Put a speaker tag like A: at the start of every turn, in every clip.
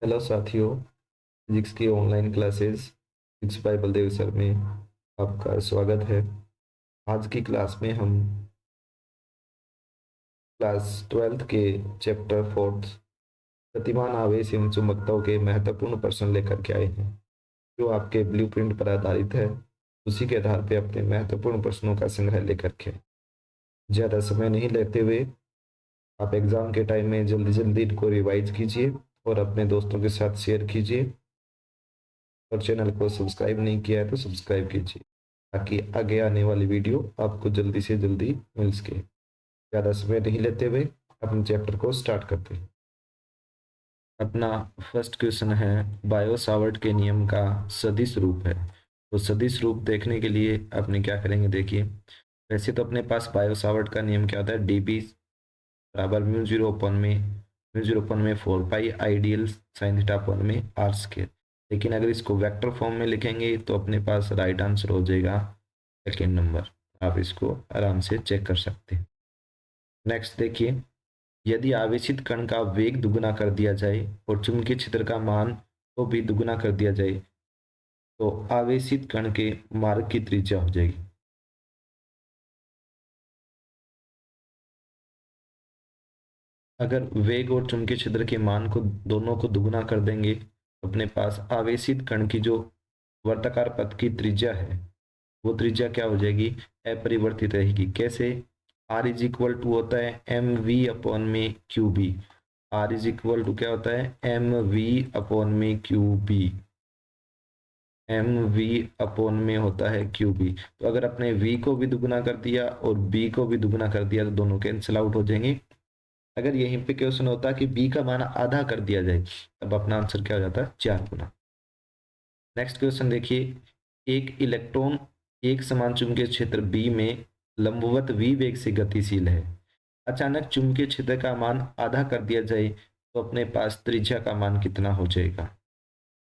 A: Hello साथियों, physics की online classes physics bye Baldev sir में आपका स्वागत है। आज की क्लास में हम क्लास 12th के चैप्टर 4 गतिमान आवेश एवं चुंबकत्व के महत्वपूर्ण प्रश्न लेकर के आए हैं, जो आपके ब्लूप्रिंट पर आधारित है। उसी के आधार पर अपने महत्वपूर्ण प्रश्नों का संग्रह लेकर के ज़्यादा समय नहीं लेते हुए आप एग्जाम के टाइम में जल्दी जल्दी इनको रिवाइज कीजिए और अपने दोस्तों के साथ शेयर कीजिए। और चैनल को सब्सक्राइब नहीं किया है तो सब्सक्राइब कीजिए, ताकि आगे आने वाली वीडियो आपको जल्दी से जल्दी मिल सके। ज़्यादा समय नहीं लेते हुए अपने चैप्टर को स्टार्ट करते हैं। अपना फर्स्ट क्वेश्चन है, बायो सावर्ट के नियम का सदिश रूप है। तो सदिश रूप देखने के लिए अपने क्या करेंगे, देखिए। वैसे तो अपने पास बायो सावर्ट का नियम क्या होता है, डी बराबर म्यू जीरो अपन में 4 पाई sin थीटा अपन में आर स्केयर। लेकिन अगर इसको वेक्टर फॉर्म में लिखेंगे तो अपने पास राइट आंसर हो जाएगा सेकेंड नंबर। आप इसको आराम से चेक कर सकते हैं। नेक्स्ट देखिए, यदि आवेशित कण का वेग दुगुना कर दिया जाए और चुंबकीय क्षेत्र का मान को भी दुगुना कर दिया जाए तो आवेशित कण के मार्ग की त्रिज्या हो जाएगी। अगर वेग और चुंबकीय क्षेत्र के मान को दोनों को दुगुना कर देंगे तो अपने पास आवेशित कण की जो वर्ताकार पथ की त्रिज्या है वो त्रिज्या क्या हो जाएगी, अपरिवर्तित रहेगी। कैसे, आर इज इक्वल टू होता है एम वी अपॉन में Q B. R is equal to क्या होता है, एम वी अपॉन में Q B. M V upon में होता है क्यू बी। तो अगर अपने वी को भी दुगुना कर दिया और बी को भी दुगुना कर दिया तो दोनों कैंसिल आउट हो जाएंगे। अगर यहीं पे क्वेश्चन होता कि बी का मान आधा कर दिया जाए तब अपना आंसर क्या हो जाता है, 4 गुना। नेक्स्ट क्वेश्चन देखिए, एक इलेक्ट्रॉन एक समान चुंबकीय क्षेत्र बी में लंबवत v वेग से गतिशील है। अचानक चुंबकीय क्षेत्र का मान आधा कर दिया जाए तो अपने पास त्रिज्या का मान कितना हो जाएगा।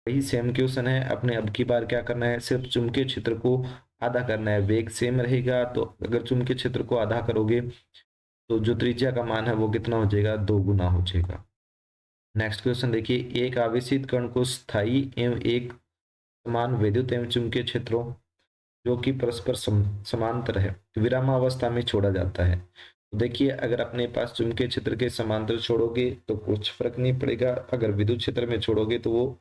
A: वही सेम क्वेश्चन है, अपने अब की बार क्या करना है, सिर्फ चुंबकीय क्षेत्र को आधा करना है। वेग सेम रहेगा तो अगर चुंबकीय क्षेत्र को आधा करोगे तो जो त्रिज्या का मान है वो कितना हो जाएगा, 2 गुना हो जाएगा। नेक्स्ट क्वेश्चन देखिए, एक आवेशित कण को स्थायी एवं एक समान विद्युत एवं चुंबकीय क्षेत्रों जो कि परस्पर समांतर है विरामावस्था में छोड़ा जाता है। तो देखिए, अगर अपने पास चुंबकीय क्षेत्र के समांतर छोड़ोगे तो कुछ फर्क नहीं पड़ेगा, अगर विद्युत क्षेत्र में छोड़ोगे तो वो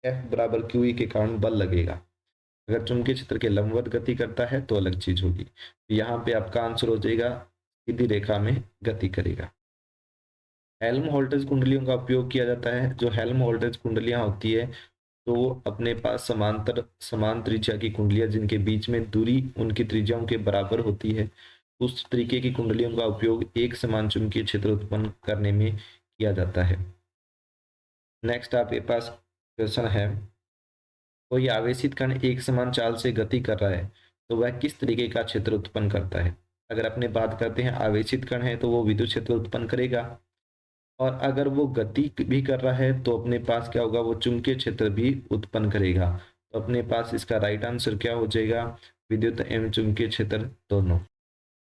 A: F बराबर QE के कारण बल लगेगा। अगर चुंबकीय क्षेत्र के लंबवत गति करता है तो अलग चीज होगी। तो यहाँ पे आपका आंसर हो जाएगा सीधी रेखा में गति करेगा। हेल्महोल्ट्ज कुंडलियों का उपयोग किया जाता है। जो हेल्महोल्ट्ज कुंडलियां होती है तो अपने पास समांतर समान त्रिज्या की कुंडलियां जिनके बीच में दूरी उनकी त्रिज्याओं के बराबर होती है, उस तरीके की कुंडलियों का उपयोग एक समान चुंबकीय क्षेत्र उत्पन्न करने में किया जाता है। नेक्स्ट आपके पास क्वेश्चन है, कोई आवेशित कण एक समान चाल से गति कर रहा है तो वह किस तरीके का क्षेत्र उत्पन्न करता है। अगर अपने बात करते हैं आवेशित कण है तो वो विद्युत क्षेत्र उत्पन्न करेगा, और अगर वो गति भी कर रहा है तो अपने पास क्या होगा, वो चुंबकीय क्षेत्र भी उत्पन्न करेगा। तो अपने पास इसका राइट आंसर क्या हो जाएगा, विद्युत एवं चुंबकीय क्षेत्र दोनों।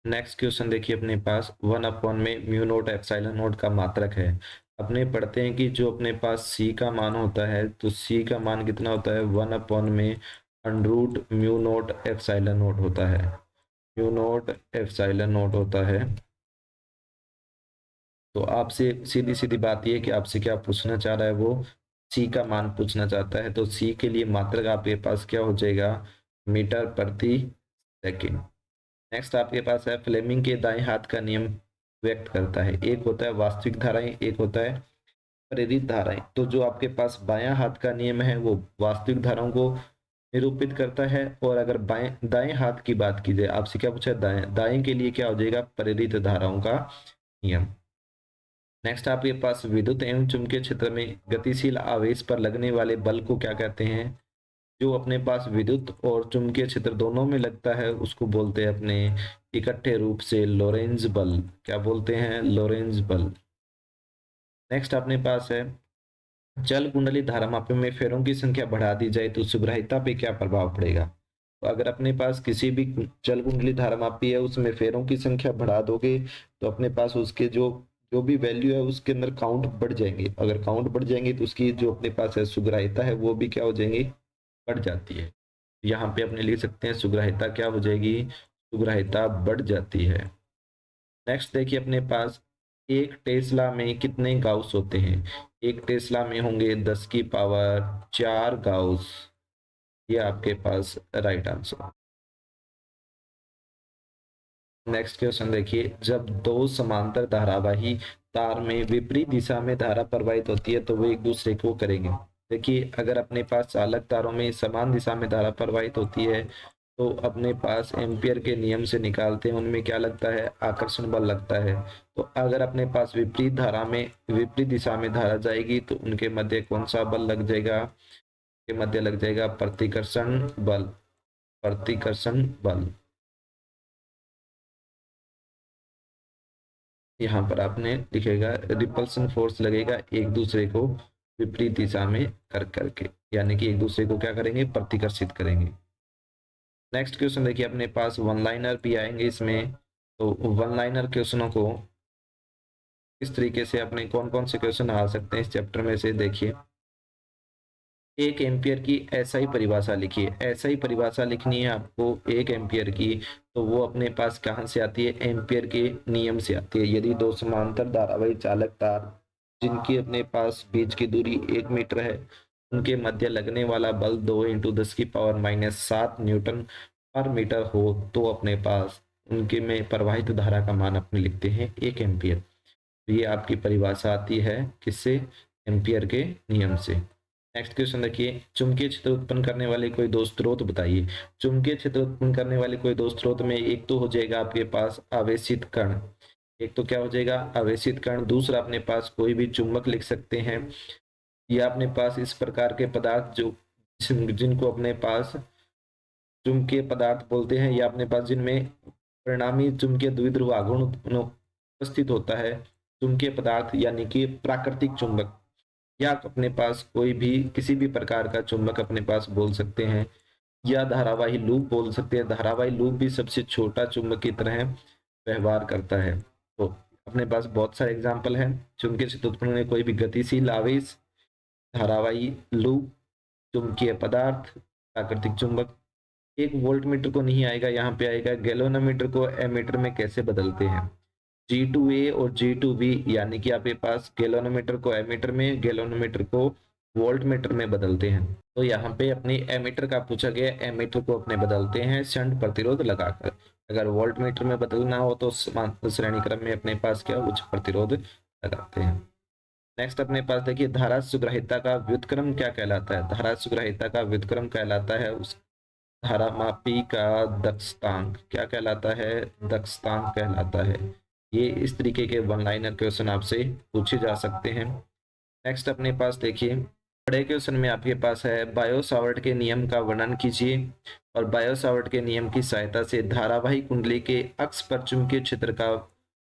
A: नेक्स्ट क्वेश्चन देखिए, अपने पास 1/म्यू0 एप्सिलॉन नॉट का मात्रक है। अपने पढ़ते हैं कि जो अपने पास c का मान होता है तो c का मान कितना होता है, 1/√म्यू0 एप्सिलॉन नॉट होता है। म्यू0 एप्सिलॉन नॉट होता है। तो आपसे सीधी सीधी बात यह है कि आपसे क्या पूछना चाह रहा है, वो सी का मान पूछना चाहता है। तो सी के लिए मात्रक आपके पास क्या हो जाएगा, मीटर प्रति सेकंड। नेक्स्ट आपके पास है, फ्लेमिंग के दाएं हाथ का नियम व्यक्त करता है। एक होता है वास्तविक धाराएं, एक होता है प्रेरित धाराएं। तो जो आपके पास बायां हाथ का नियम है वो वास्तविक धाराओं को निरूपित करता है, और अगर बाएं दाएं हाथ की बात की जाए, आपसे क्या पूछा है, दाएं दाएं के लिए क्या हो जाएगा, प्रेरित धाराओं का नियम। नेक्स्ट आपके पास विद्युत एवं चुंबकीय क्षेत्र में गतिशील आवेश पर लगने वाले बल को क्या कहते हैं। जो अपने पास विद्युत और चुंबकीय क्षेत्र दोनों में लगता है उसको बोलते हैं अपने इकट्ठे रूप से लोरेंज बल। क्या बोलते हैं, लोरेंज बल। नेक्स्ट अपने पास है, जल कुंडली धारामापी में फेरों की संख्या बढ़ा दी जाए तो सुग्राहिता पे क्या प्रभाव पड़ेगा। तो अगर अपने पास किसी भी जल कुंडली धारामापी है उसमें फेरों की संख्या बढ़ा दोगे तो अपने पास उसके जो जो भी वैल्यू है उसके अंदर काउंट बढ़ जाएंगे। अगर काउंट बढ़ जाएंगे तो उसकी जो अपने पास है सुग्राह्यता है वो भी क्या हो जाएंगी, बढ़ जाती है। यहाँ पे अपने लिख सकते हैं सुग्राह्यता क्या हो जाएगी, सुग्राह्यता बढ़ जाती है। नेक्स्ट देखिए अपने पास एक टेस्ला में कितने गाउस होते हैं। एक टेस्ला में होंगे 10⁴ गाउस। ये आपके पास राइट आंसर। नेक्स्ट क्वेश्चन देखिए, जब दो समांतर धारावाही तार में विपरीत दिशा में धारा प्रवाहित होती है तो वो एक दूसरे को करेंगे। देखिए अगर अपने पास चालक तारों में समान दिशा में धारा प्रवाहित होती है तो अपने पास एम्पियर के नियम से निकालते हैं, उनमें क्या लगता है, आकर्षण बल लगता है। तो अगर अपने पास विपरीत धारा में विपरीत दिशा में धारा जाएगी तो उनके मध्य कौन सा बल लग जाएगा, के मध्य लग जाएगा प्रतिकर्षण बल। प्रतिकर्षण बल यहाँ पर आपने लिखेगा रिपल्सन फोर्स लगेगा एक दूसरे को विपरीत दिशा में कर करके, यानी कि एक दूसरे को क्या करेंगे, प्रतिकर्षित करेंगे। नेक्स्ट क्वेश्चन देखिए अपने पास वन लाइनर भी आएंगे इसमें। तो वन लाइनर क्वेश्चनों को इस तरीके से अपने कौन कौन से क्वेश्चन आ सकते हैं इस चैप्टर में से देखिए। एक एम्पियर की एसआई परिभाषा लिखिए। एसआई परिभाषा लिखनी है आपको एक एम्पियर की, तो वो अपने पास कहाँ से आती है, एम्पियर के नियम से आती है। यदि दो समांतर धारावाही चालक तार जिनकी अपने पास बीच की दूरी 1 मीटर है उनके मध्य लगने वाला बल 2 × 10⁻⁷ न्यूटन पर मीटर हो तो अपने पास उनके में प्रवाहित धारा का मान अपने लिखते हैं 1 एम्पियर। ये आपकी परिभाषा आती है किससे, एम्पियर के नियम से। नेक्स्ट क्वेश्चन देखिए, चुंबकीय क्षेत्र उत्पन्न करने वाले कोई दो स्रोत बताइए। चुंबकीय क्षेत्र उत्पन्न करने वाले कोई दो स्रोत में एक तो हो जाएगा आपके पास आवेशित कण, एक तो क्या हो जाएगा आवेशित कण, दूसरा अपने पास कोई भी चुंबक लिख सकते हैं, या अपने पास इस प्रकार के पदार्थ जो जिनको अपने पास चुंबकीय पदार्थ बोलते हैं, या अपने पास जिनमें परिणामी चुंबकीय द्विध्रुव आघूर्ण उपस्थित होता है, चुंबकीय पदार्थ यानी कि प्राकृतिक चुंबक, या अपने पास कोई भी किसी भी प्रकार का चुंबक अपने पास बोल सकते हैं, या धारावाही लूप बोल सकते हैं। धारावाही लूप भी सबसे छोटा चुंबक की तरह व्यवहार करता है। तो अपने पास बहुत सारे एग्जाम्पल हैं। चुंबकीय क्षेत्र उत्पन्न में कोई भी गतिशील आवेश, धारावाही लूप, चुंबकीय पदार्थ, प्राकृतिक चुंबक। एक वोल्ट मीटर को नहीं आएगा, यहाँ पे आएगा गैलोनोमीटर को एमीटर में कैसे बदलते हैं। G2A और G2B यानी कि आपके पास गैलोनोमीटर को एमीटर में, गैलोनोमीटर को वोल्ट मीटर में बदलते हैं। तो यहाँ पे अपनी एमीटर का पूछा गया, एमीटर को अपने बदलते हैं शंट प्रतिरोध लगाकर। अगर वोल्ट मीटर में बदलना हो तो श्रेणी क्रम में अपने पास क्या उच्च प्रतिरोध लगाते हैं। नेक्स्ट अपने पास देखिए, धारा सुग्राह्यता का व्युत्क्रम क्या कहलाता है। धारा सुग्राह्यता का व्युत्क्रम कहलाता है उस धारामापी का दक्षतांक। क्या कहलाता है, दक्षतांक कहलाता है। ये इस तरीके के वन लाइनर क्वेश्चन आपसे पूछे जा सकते हैं। नेक्स्ट अपने पास देखिए, बड़े क्वेश्चन में आपके पास है बायो सावर्ट के नियम का वर्णन कीजिए, और बायो सावर्ट के नियम की सहायता से धारावाही कुंडली के अक्ष पर चुंबकीय क्षेत्र का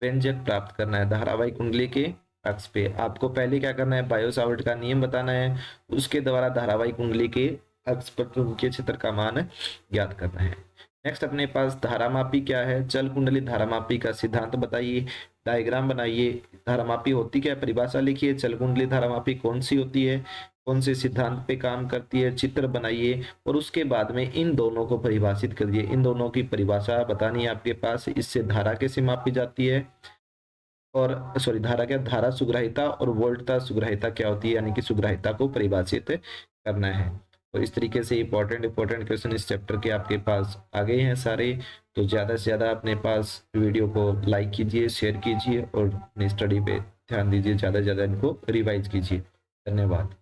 A: व्यंजक प्राप्त करना है। धारावाही कुंडली के अक्ष पे आपको पहले क्या करना है, बायो सावर्ट का नियम बताना है, उसके द्वारा धारावाही कुंडली के अक्ष पर चुंबकीय क्षेत्र का मान ज्ञात करना है। नेक्स्ट अपने पास धारामापी क्या है, चल कुंडली धारामापी का सिद्धांत बताइए, डायग्राम बनाइए। धारामापी होती क्या है, परिभाषा लिखिए। चल कुंडली धारामापी कौन सी होती है, कौन से सिद्धांत पे काम करती है, चित्र बनाइए, और उसके बाद में इन दोनों को परिभाषित करिए। इन दोनों की परिभाषा बतानी है आपके पास, इससे धारा कैसे मापी जाती है, और सॉरी धारा क्या, धारा सुग्राह्यता और वोल्टता सुग्राह्यता क्या होती है, यानी कि सुग्राह्यता को परिभाषित करना है। तो इस तरीके से इंपॉर्टेंट क्वेश्चन इस चैप्टर के आपके पास आ गए हैं सारे। तो ज़्यादा से ज़्यादा अपने पास वीडियो को लाइक कीजिए, शेयर कीजिए, और अपनी स्टडी पे ध्यान दीजिए, ज़्यादा से ज़्यादा इनको रिवाइज कीजिए। धन्यवाद।